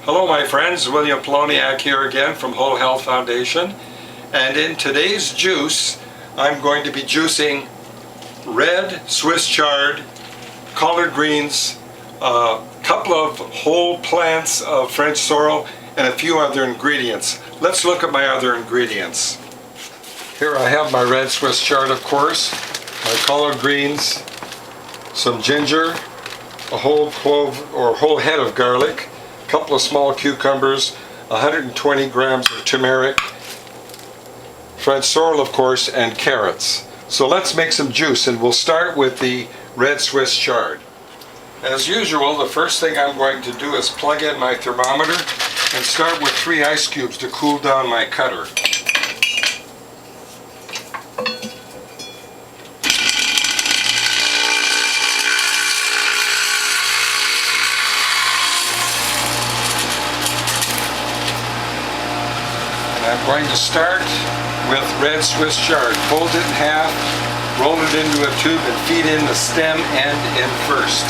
Hello my friends, William Poloniak here again from Whole Health Foundation, and in today's juice I'm going to be juicing red Swiss chard, collard greens, a couple of whole plants of French sorrel, and a few other ingredients. Let's look at my other ingredients. Here I have my red Swiss chard, of course, my collard greens, some ginger, a whole clove or whole head of garlic, couple of small cucumbers, 120 grams of turmeric, French sorrel of course, and carrots. So let's make some juice, and we'll start with the red Swiss chard. As usual, the first thing I'm going to do is plug in my thermometer and start with 3 ice cubes to cool down my cutter. I'm going to start with red Swiss chard. Fold it in half, roll it into a tube, and feed in the stem end in first.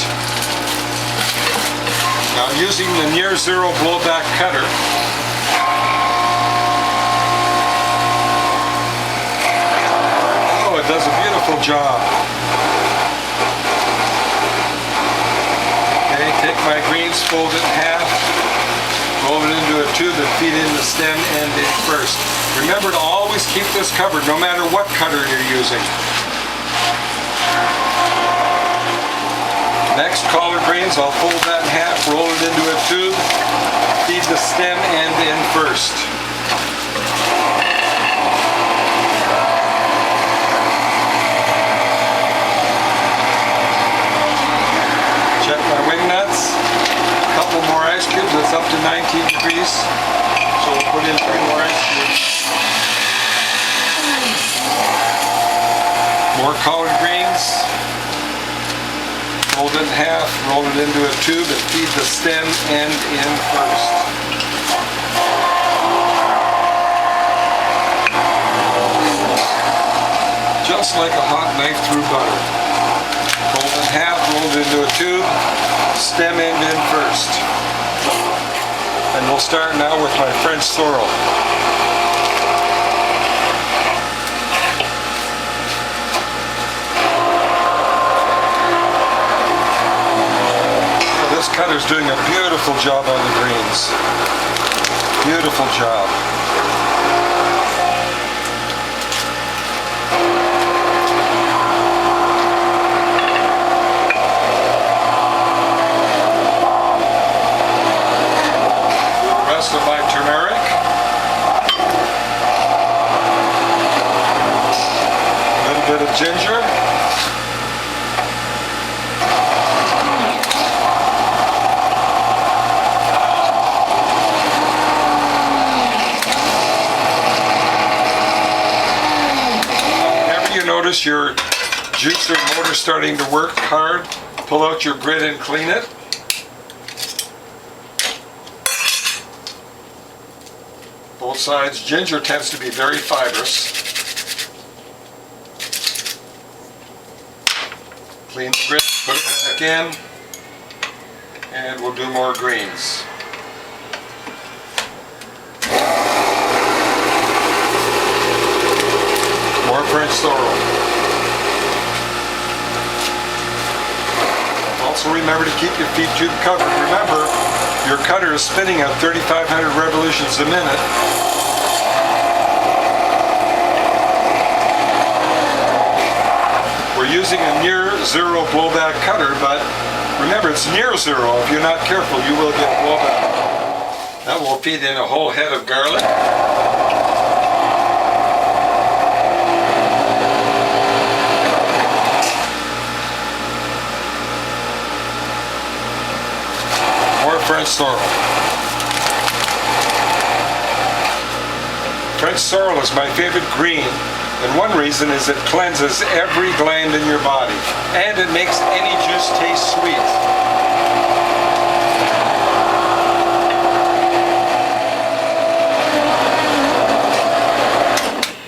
Now I'm using the near zero blowback cutter. Oh, it does a beautiful job. Okay, take my greens, fold it in half, roll it into a tube, and feed in the stem end in first. Remember to always keep this covered, no matter what cutter you're using. Next, collard greens, I'll fold that in half, roll it into a tube, feed the stem end in first. Check my wing nuts. Couple more ice cubes. It's up to 19 degrees, so we'll put in 3 more ice cubes. More collard greens. Fold it in half, roll it into a tube, and feed the stem end in first. Just like a hot knife through butter. Fold it in half, roll it into a tube, stem end in first. And we'll start now with my French sorrel. So this cutter's doing a beautiful job on the greens. Beautiful job. Of my turmeric, a little bit of ginger, whenever you notice your juicer motor starting to work hard, pull out your grit and clean it. Both sides. Ginger tends to be very fibrous. Clean the grit, put it back in, and we'll do more greens. More French sorrel. Also remember to keep your feed tube covered. Remember, your cutter is spinning at 3,500 revolutions a minute. We're using a near zero blowback cutter, but remember it's near zero. If you're not careful, you will get blowback. Now we'll feed in a whole head of garlic. French sorrel. French sorrel is my favorite green, and one reason is it cleanses every gland in your body, and it makes any juice taste sweet.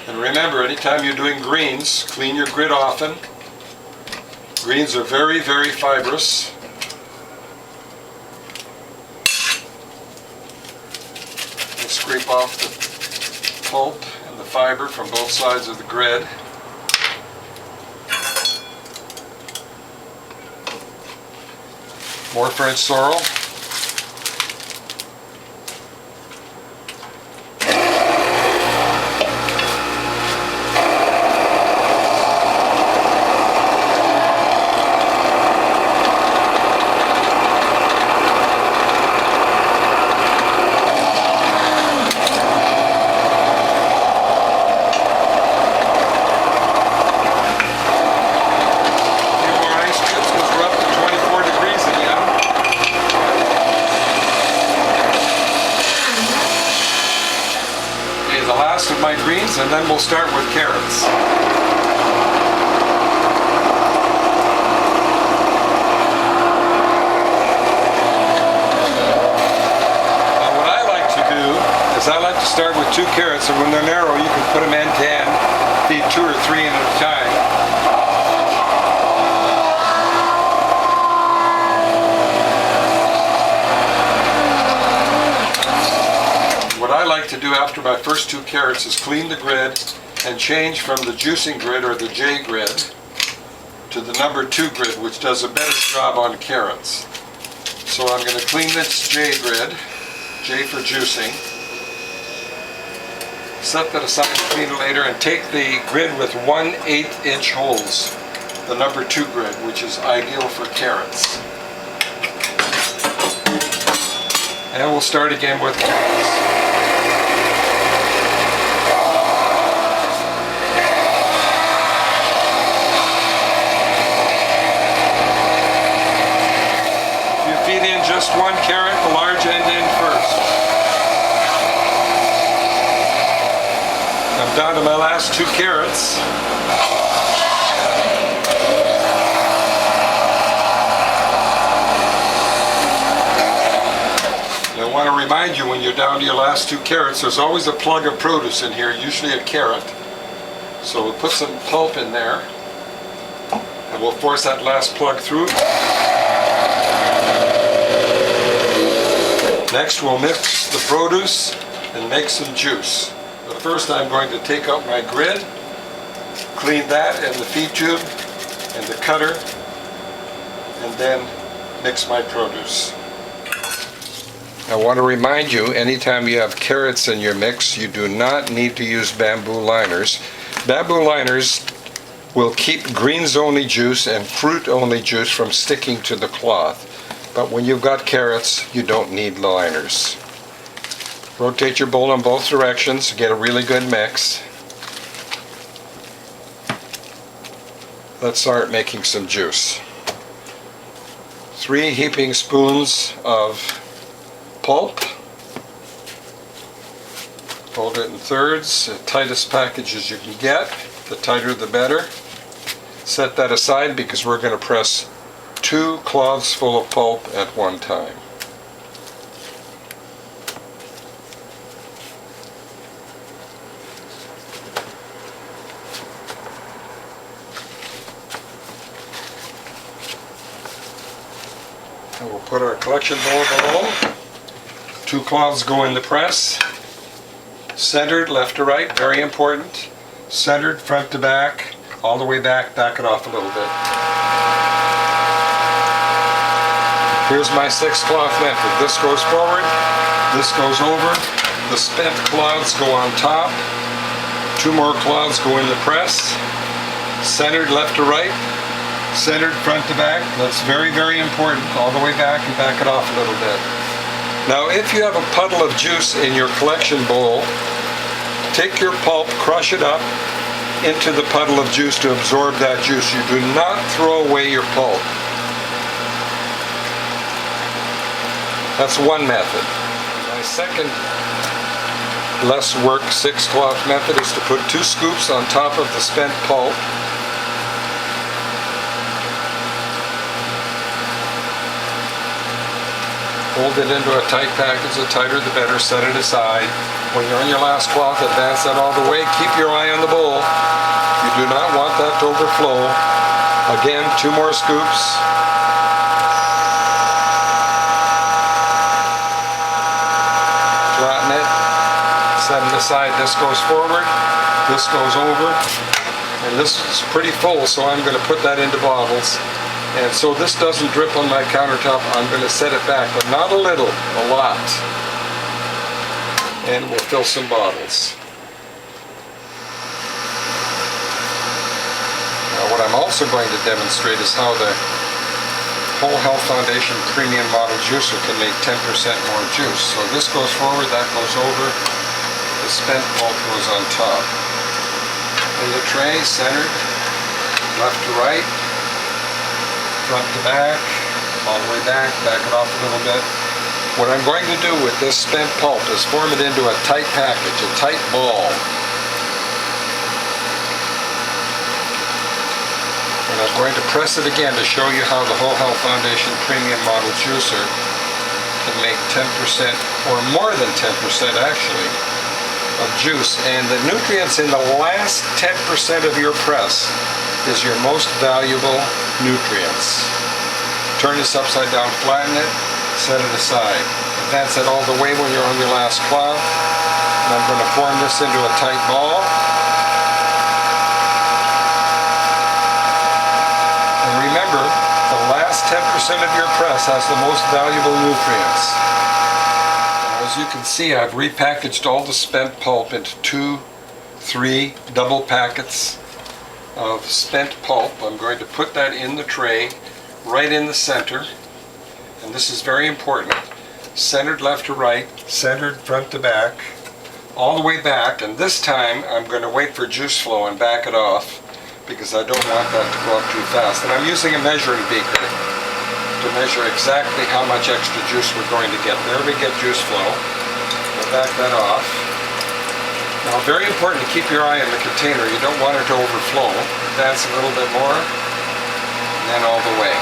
And remember, anytime you're doing greens, clean your grit often. Greens are very, very fibrous. We'll scrape off the pulp and the fiber from both sides of the grid. More French sorrel. Of my greens, and then we'll start with carrots. Now what I like to do is I like to start with 2 carrots, and when they're narrow you can put them end to end, feed 2 or 3 in at a time. What I like to do after my first 2 carrots is clean the grid and change from the juicing grid or the J grid to the number 2 grid, which does a better job on carrots. So I'm going to clean this J grid, J for juicing, set that aside and clean it later, and take the grid with 1/8 inch holes, the number 2 grid, which is ideal for carrots. And we'll start again with carrots. Just 1 carrot, the large end in first. I'm down to my last 2 carrots. And I want to remind you, when you're down to your last 2 carrots, there's always a plug of produce in here, usually a carrot. So we'll put some pulp in there, and we'll force that last plug through. Next we'll mix the produce and make some juice. But first I'm going to take out my grid, clean that and the feed tube and the cutter, and then mix my produce. I want to remind you, anytime you have carrots in your mix, you do not need to use bamboo liners. Bamboo liners will keep greens-only juice and fruit-only juice from sticking to the cloth. But when you've got carrots, you don't need liners. Rotate your bowl in both directions, get a really good mix. Let's start making some juice. 3 heaping spoons of pulp. Fold it in thirds, the tightest package as you can get. The tighter the better. Set that aside because we're going to press 2 cloths full of pulp at one time. And we'll put our collection bowl below. 2 cloths go in the press. Centered left to right, very important. Centered front to back, all the way back, back it off a little bit. Here's my 6 cloth method. This goes forward, this goes over, the spent cloths go on top, 2 more cloths go in the press, centered left to right, centered front to back. That's very, very important, all the way back and back it off a little bit. Now if you have a puddle of juice in your collection bowl, take your pulp, crush it up into the puddle of juice to absorb that juice. You do not throw away your pulp. That's one method. My second less work 6 cloth method is to put 2 scoops on top of the spent pulp. Hold it into a tight package, the tighter the better, set it aside. When you're on your last cloth, advance that all the way, keep your eye on the bowl. You do not want that to overflow. Again, 2 more scoops. Flatten it. set it aside. This goes forward, this goes over, and this is pretty full, so I'm going to put that into bottles. And so this doesn't drip on my countertop, I'm going to set it back, but not a little, a lot. And we'll fill some bottles. Now what I'm also going to demonstrate is how the Whole Health Foundation Premium Model Juicer can make 10% more juice. So this goes forward, that goes over, the spent pulp goes on top. In the tray, centered, left to right, front to back, all the way back it off a little bit. What I'm going to do with this spent pulp is form it into a tight package, a tight ball. And I'm going to press it again to show you how the Whole Health Foundation Premium Model Juicer can make 10% or more than 10% actually of juice. And the nutrients in the last 10% of your press is your most valuable nutrients. Turn this upside down, flatten it, set it aside. Advance it all the way when you're on your last plow. And I'm going to form this into a tight ball. And remember, the last 10% of your press has the most valuable nutrients. And as you can see, I've repackaged all the spent pulp into 2, 3 double packets of spent pulp. I'm going to put that in the tray, right in the center. And this is very important. Centered left to right, centered front to back, all the way back. And this time I'm going to wait for juice flow and back it off because I don't want that to go up too fast. And I'm using a measuring beaker to measure exactly how much extra juice we're going to get. There we get juice flow. We'll back that off. Now, very important to keep your eye on the container. You don't want it to overflow. Advance a little bit more, and then all the way.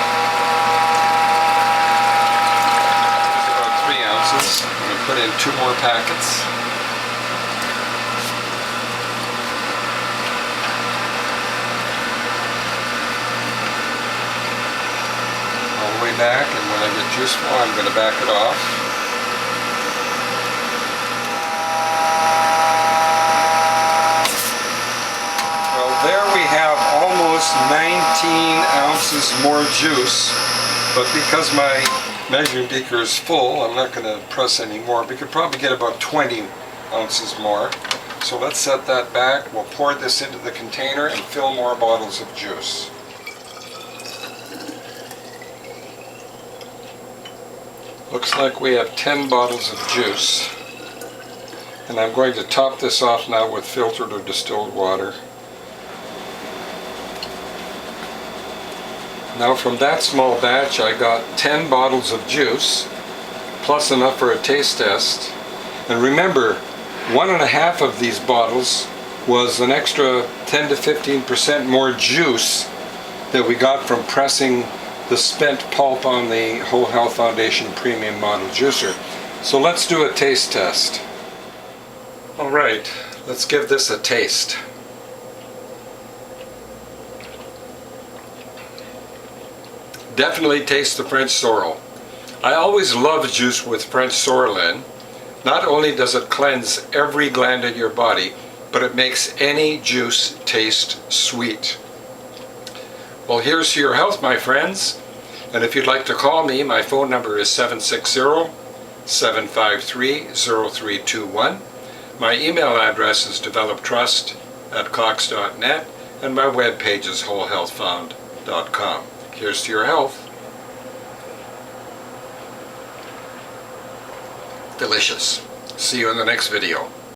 There's about 3 ounces. I'm going to put in 2 more packets. All the way back, and when I get juice flow, I'm going to back it off. There we have almost 19 ounces more juice, but because my measuring beaker is full, I'm not going to press any more. We could probably get about 20 ounces more. So let's set that back. We'll pour this into the container and fill more bottles of juice. Looks like we have 10 bottles of juice. And I'm going to top this off now with filtered or distilled water. Now from that small batch I got 10 bottles of juice, plus enough for a taste test. And remember, 1.5 of these bottles was an extra 10 to 15% more juice that we got from pressing the spent pulp on the Whole Health Foundation Premium Model Juicer. So let's do a taste test. Alright, let's give this a taste. Definitely taste the French sorrel. I always love juice with French sorrel in. Not only does it cleanse every gland in your body, but it makes any juice taste sweet. Well, here's to your health, my friends. And if you'd like to call me, my phone number is 760-753-0321. My email address is developtrust@cox.net, and my webpage is wholehealthfound.com. Here's to your health. Delicious. See you in the next video.